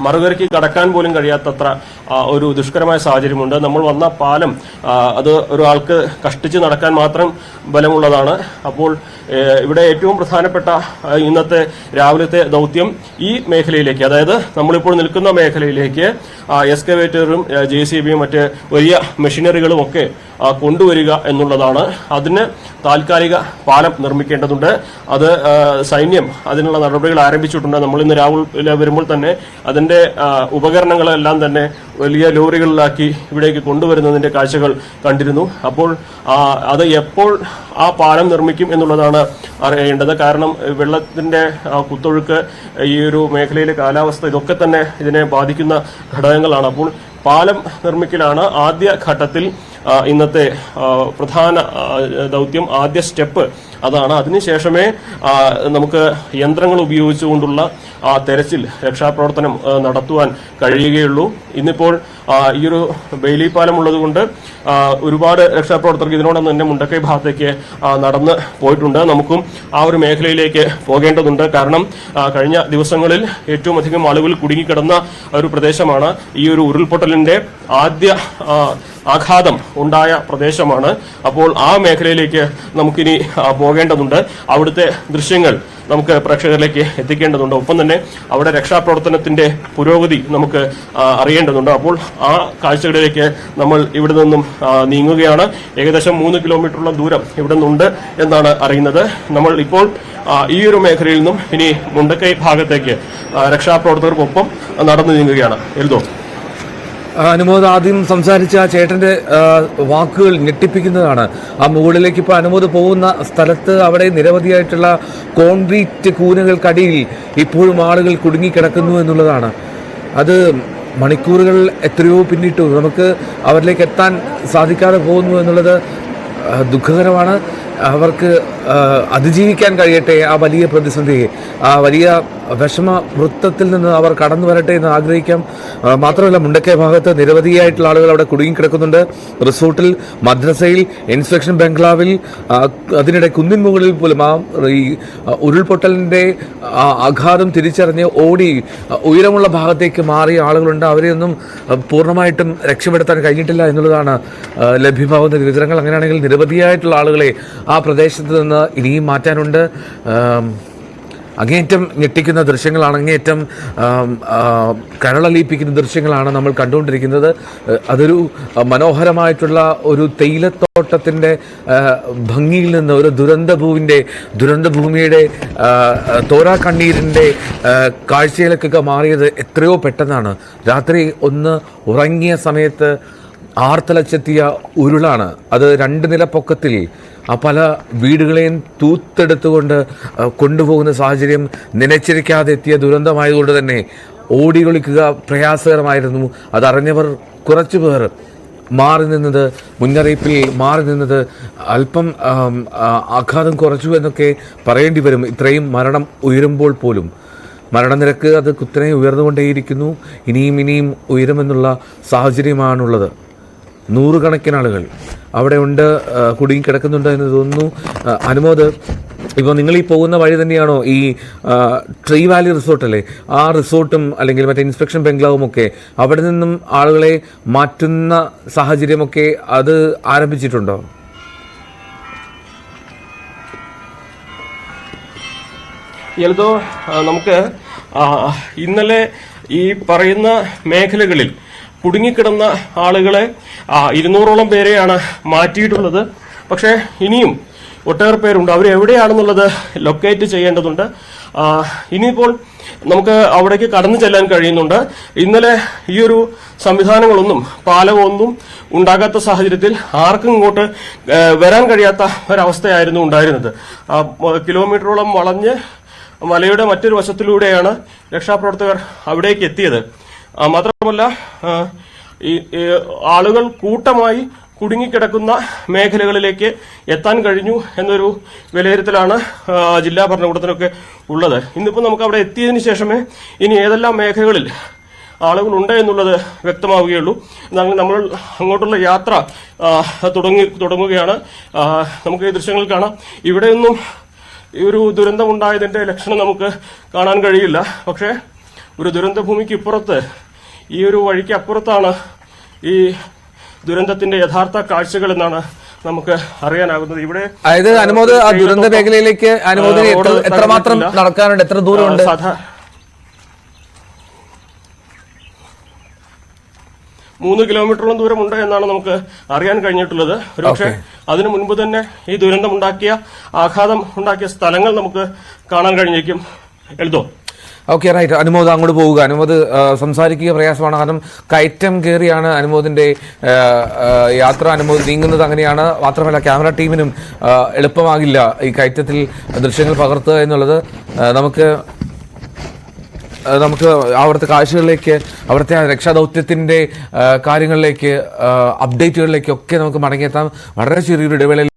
മറുകരയ്ക്ക് കടക്കാൻ പോലും കഴിയാത്തത്ര ഒരു ദുഷ്കരമായ സാഹചര്യമുണ്ട്. നമ്മൾ വന്ന പാലം അത് ഒരാൾക്ക് കഷ്ടിച്ച് നടക്കാൻ മാത്രം ബലമുള്ളതാണ്. അപ്പോൾ ഇവിടെ ഏറ്റവും പ്രധാനപ്പെട്ട ഇന്നത്തെ രാവിലത്തെ ദൗത്യം ഈ മേഖലയിലേക്ക്, അതായത് നമ്മളിപ്പോൾ നിൽക്കുന്ന മേഖലയിലേക്ക് എക്സ്കവേറ്ററും JCBയും മറ്റ് വലിയ മെഷീനറികളും ഒക്കെ കൊണ്ടുവരിക എന്നുള്ളതാണ്. അതിന് താൽക്കാലിക പാലം നിർമ്മിക്കേണ്ടതുണ്ട്. അത് സൈന്യം അതിനുള്ള നടപടികൾ ആരംഭിച്ചിട്ടുണ്ട്. നമ്മൾ ഇന്ന് രാവിലെ വരുമ്പോൾ തന്നെ അതിന്റെ ഉപകരണങ്ങളെല്ലാം തന്നെ വലിയ ലോറികളിലാക്കി ഇവിടേക്ക് കൊണ്ടുവരുന്നതിന്റെ കാഴ്ചകൾ കണ്ടിരുന്നു. അപ്പോൾ അത് എപ്പോൾ ആ പാലം നിർമ്മിക്കും എന്നുള്ളതാണ് അറിയേണ്ടത്. കാരണം വെള്ളത്തിന്റെ കുത്തൊഴുക്ക്, ഈ ഒരു മേഖലയിലെ കാലാവസ്ഥ, ഇതൊക്കെ തന്നെ ഇതിനെ ബാധിക്കുന്ന ഘടകങ്ങളാണ്. അപ്പോൾ പാലം നിർമ്മിക്കലാണ് ആദ്യ ഘട്ടത്തിൽ ഇന്നത്തെ പ്രധാന ദൗത്യം. ആദ്യ സ്റ്റെപ്പ് അതാണ്. അതിനുശേഷമേ നമുക്ക് യന്ത്രങ്ങൾ ഉപയോഗിച്ചുകൊണ്ടുള്ള തെരച്ചിൽ, രക്ഷാപ്രവർത്തനം നടത്തുവാൻ കഴിയുകയുള്ളൂ. ഇന്നിപ്പോൾ ഈ ഒരു ബെയിലി പാലം ഉള്ളതുകൊണ്ട് ഒരുപാട് രക്ഷാപ്രവർത്തകർക്ക് ഇതിനോടൊപ്പം തന്നെ മുണ്ടക്കൈ ഭാഗത്തേക്ക് നടന്ന് പോയിട്ടുണ്ട്. നമുക്കും ആ ഒരു മേഖലയിലേക്ക് പോകേണ്ടതുണ്ട്. കാരണം കഴിഞ്ഞ ദിവസങ്ങളിൽ ഏറ്റവും അധികം ആളുകൾ കുടുങ്ങിക്കിടന്ന ഒരു പ്രദേശമാണ്. ഈ ഒരു ഉരുൾപൊട്ടലിന്റെ ആദ്യ ആഘാതം ഉണ്ടായ പ്രദേശമാണ്. അപ്പോൾ ആ മേഖലയിലേക്ക് നമുക്കിനി പോകേണ്ടതുണ്ട്. അവിടുത്തെ ദൃശ്യങ്ങൾ നമുക്ക് പ്രേക്ഷകരിലേക്ക് എത്തിക്കേണ്ടതുണ്ട്. ഒപ്പം തന്നെ അവിടെ രക്ഷാപ്രവർത്തനത്തിന്റെ പുരോഗതി നമുക്ക് അറിയേണ്ടതുണ്ട്. അപ്പോൾ ആ കാഴ്ചകളിലേക്ക് നമ്മൾ ഇവിടെ നിന്നും നീങ്ങുകയാണ്. ഏകദേശം 3 കിലോമീറ്ററോളം ദൂരം ഇവിടെ നിന്നുണ്ട് എന്നാണ് അറിയുന്നത്. നമ്മൾ ഇപ്പോൾ ഈ ഒരു മേഖലയിൽ നിന്നും ഇനി മുണ്ടക്കൈ ഭാഗത്തേക്ക് രക്ഷാപ്രവർത്തകർക്കൊപ്പം നടന്നു നീങ്ങുകയാണ്. എൽദോ, അനുമോദ് ആദ്യം സംസാരിച്ച ആ ചേട്ടന്റെ വാക്കുകൾ ഞെട്ടിപ്പിക്കുന്നതാണ്. ആ മുകളിലേക്ക് ഇപ്പോൾ അനുമോദ് പോകുന്ന സ്ഥലത്ത് അവിടെ നിരവധിയായിട്ടുള്ള കോൺക്രീറ്റ് കൂനകൾക്കടിയിൽ ഇപ്പോഴും ആളുകൾ കുടുങ്ങിക്കിടക്കുന്നു എന്നുള്ളതാണ്. അത് മണിക്കൂറുകൾ എത്രയോ പിന്നിട്ടു, നമുക്ക് അവരിലേക്ക് എത്താൻ സാധിക്കാതെ പോകുന്നു എന്നുള്ളത് ദുഃഖകരമാണ്. അവർക്ക് അതിജീവിക്കാൻ കഴിയട്ടെ ആ വലിയ പ്രതിസന്ധിയെ, ആ വലിയ വിഷമ വൃത്തത്തിൽ നിന്ന് അവർ കടന്നു വരട്ടെ എന്ന് ആഗ്രഹിക്കാം. മാത്രമല്ല, മുണ്ടക്കൈ ഭാഗത്ത് നിരവധിയായിട്ടുള്ള ആളുകൾ അവിടെ കുടുങ്ങിക്കിടക്കുന്നുണ്ട്. റിസോർട്ടിൽ, മദ്രസയിൽ, ഇൻസ്പെക്ഷൻ ബംഗ്ലാവിൽ, അതിനിടെ കുന്നിൻ മുകളിൽ പോലും ഈ ഉരുൾപൊട്ടലിൻ്റെ ആഘാതം തിരിച്ചറിഞ്ഞ് ഓടി ഉയരമുള്ള ഭാഗത്തേക്ക് മാറിയ ആളുകളുണ്ട്. അവരെയൊന്നും പൂർണ്ണമായിട്ടും രക്ഷപ്പെടുത്താൻ കഴിഞ്ഞിട്ടില്ല എന്നുള്ളതാണ് ലഭ്യമാകുന്ന വിവരങ്ങൾ. അങ്ങനെയാണെങ്കിൽ നിരവധിയായിട്ടുള്ള ആളുകളെ ആ പ്രദേശത്ത് നിന്ന് ഇനിയും മാറ്റാനുണ്ട്. അങ്ങേയറ്റം ഞെട്ടിക്കുന്ന ദൃശ്യങ്ങളാണ്, അങ്ങേയറ്റം കരളലിയിപ്പിക്കുന്ന ദൃശ്യങ്ങളാണ് നമ്മൾ കണ്ടുകൊണ്ടിരിക്കുന്നത്. അതൊരു മനോഹരമായിട്ടുള്ള ഒരു തേയിലത്തോട്ടത്തിൻ്റെ ഭംഗിയിൽ നിന്ന് ഒരു ദുരന്തഭൂമിയുടെ തോരാക്കണ്ണീരിൻ്റെ കാഴ്ചയിലേക്കൊക്കെ മാറിയത് എത്രയോ പെട്ടെന്നാണ്. രാത്രി ഒന്ന് ഉറങ്ങിയ സമയത്ത് ആർത്തലച്ചെത്തിയ ഉരുളാണ് അത്. 2 നില പൊക്കത്തിൽ ആ പല വീടുകളെയും തൂത്തെടുത്തുകൊണ്ട് കൊണ്ടുപോകുന്ന സാഹചര്യം നനച്ചിരിക്കാതെ എത്തിയ ദുരന്തമായതുകൊണ്ട് തന്നെ ഓടിയൊളിക്കുക പ്രയാസകരമായിരുന്നു. അതറിഞ്ഞവർ കുറച്ചു പേർ മാറി നിന്നത്, മുന്നറിയിപ്പിൽ മാറി നിന്നത് അല്പം ആഘാതം കുറച്ചു എന്നൊക്കെ പറയേണ്ടി വരും. ഇത്രയും മരണം ഉയരുമ്പോൾ പോലും മരണനിരക്ക് അത് കുത്തനെ ഉയർന്നുകൊണ്ടേയിരിക്കുന്നു. ഇനിയും ഉയരുമെന്നുള്ള സാഹചര്യമാണുള്ളത്. 100 കണക്കിന് ആളുകൾ അവിടെ ഉണ്ട്, കുടുങ്ങിക്കിടക്കുന്നുണ്ട് എന്ന് തോന്നുന്നു. അനുമോദ്, ഇപ്പോൾ നിങ്ങൾ ഈ പോകുന്ന വഴി തന്നെയാണോ ഈ ട്രീ വാലി റിസോർട്ടല്ലേ? ആ റിസോർട്ടും അല്ലെങ്കിൽ മറ്റേ ഇൻസ്പെക്ഷൻ ബംഗ്ലാവും ഒക്കെ അവിടെ നിന്നും ആളുകളെ മാറ്റുന്ന സാഹചര്യമൊക്കെ അത് ആരംഭിച്ചിട്ടുണ്ടോ? എൽദോ, നമുക്ക് ഇന്നലെ ഈ പറയുന്ന മേഖലകളിൽ കുടുങ്ങിക്കിടന്ന ആളുകളെ 200ഓളം പേരെയാണ് മാറ്റിയിട്ടുള്ളത്. പക്ഷേ ഇനിയും ഒട്ടേറെ പേരുണ്ട്. അവരെവിടെയാണെന്നുള്ളത് ലൊക്കേറ്റ് ചെയ്യേണ്ടതുണ്ട്. ഇനിയിപ്പോൾ നമുക്ക് അവിടേക്ക് കടന്നു ചെല്ലാൻ കഴിയുന്നുണ്ട്. ഇന്നലെ ഈ ഒരു സംവിധാനങ്ങളൊന്നും, പാലമൊന്നും ഉണ്ടാകാത്ത സാഹചര്യത്തിൽ ആർക്കും ഇങ്ങോട്ട് വരാൻ കഴിയാത്ത ഒരവസ്ഥയായിരുന്നു ഉണ്ടായിരുന്നത്. കിലോമീറ്ററോളം വളഞ്ഞ് മലയുടെ മറ്റൊരു വശത്തിലൂടെയാണ് രക്ഷാപ്രവർത്തകർ അവിടേക്ക് എത്തിയത്. മാത്രമല്ല, ഈ ആളുകൾ കൂട്ടമായി കുടുങ്ങിക്കിടക്കുന്ന മേഖലകളിലേക്ക് എത്താൻ കഴിഞ്ഞു എന്നൊരു വിലയിരുത്തലാണ് ജില്ലാ ഭരണകൂടത്തിനൊക്കെ ഉള്ളത്. ഇന്നിപ്പോൾ നമുക്ക് അവിടെ എത്തിയതിനു ശേഷമേ ഇനി ഏതെല്ലാം മേഖലകളിൽ ആളുകളുണ്ട് എന്നുള്ളത് വ്യക്തമാവുകയുള്ളൂ. നമ്മൾ അങ്ങോട്ടുള്ള യാത്ര തുടങ്ങുകയാണ്. നമുക്ക് ഈ ദൃശ്യങ്ങൾ കാണാം. ഇവിടെയൊന്നും ഈ ഒരു ദുരന്തമുണ്ടായതിന്റെ ലക്ഷണം നമുക്ക് കാണാൻ കഴിയില്ല. പക്ഷേ ഒരു ദുരന്തഭൂമിക്ക് ഇപ്പുറത്ത്, ഈ ഒരു വഴിക്ക് അപ്പുറത്താണ് ഈ ദുരന്തത്തിന്റെ യഥാർത്ഥ കാഴ്ചകൾ എന്നാണ് നമുക്ക് അറിയാനാകുന്നത്. ഇവിടെ അതായത് അനുമോദ് ആ ദുരന്ത മേഖലയിലേക്ക് അനുമോദിന് എത്രമാത്രം നടക്കാനുണ്ട്, എത്ര ദൂരമുണ്ട്? 3 കിലോമീറ്ററോളം ദൂരമുണ്ട് എന്നാണ് നമുക്ക് അറിയാൻ കഴിഞ്ഞിട്ടുള്ളത്. ഒരുപക്ഷെ അതിനു മുൻപ് തന്നെ ഈ ദുരന്തമുണ്ടാക്കിയ, ആഘാതം ഉണ്ടാക്കിയ സ്ഥലങ്ങൾ നമുക്ക് കാണാൻ കഴിഞ്ഞേക്കും. എഴുതോ? Okay, right. അനുമോദ് അങ്ങോട്ട് പോവുക. അനുമോദ് സംസാരിക്കുക പ്രയാസമാണ്, കാരണം കയറ്റം കയറിയാണ് അനുമോദിന്റെ യാത്ര. അനുമോദ് നീങ്ങുന്നത് അങ്ങനെയാണ്. മാത്രമല്ല ക്യാമറ ടീമിനും എളുപ്പമാകില്ല ഈ കയറ്റത്തിൽ ദൃശ്യങ്ങൾ പകർത്തുക എന്നുള്ളത്. നമുക്ക് അവിടുത്തെ കാഴ്ചകളിലേക്ക്, അവിടുത്തെ രക്ഷാദൗത്യത്തിന്റെ കാര്യങ്ങളിലേക്ക്, അപ്ഡേറ്റുകളിലേക്കൊക്കെ നമുക്ക് മടങ്ങിയെത്താം വളരെ ചെറിയൊരു ഇടവേളയിൽ.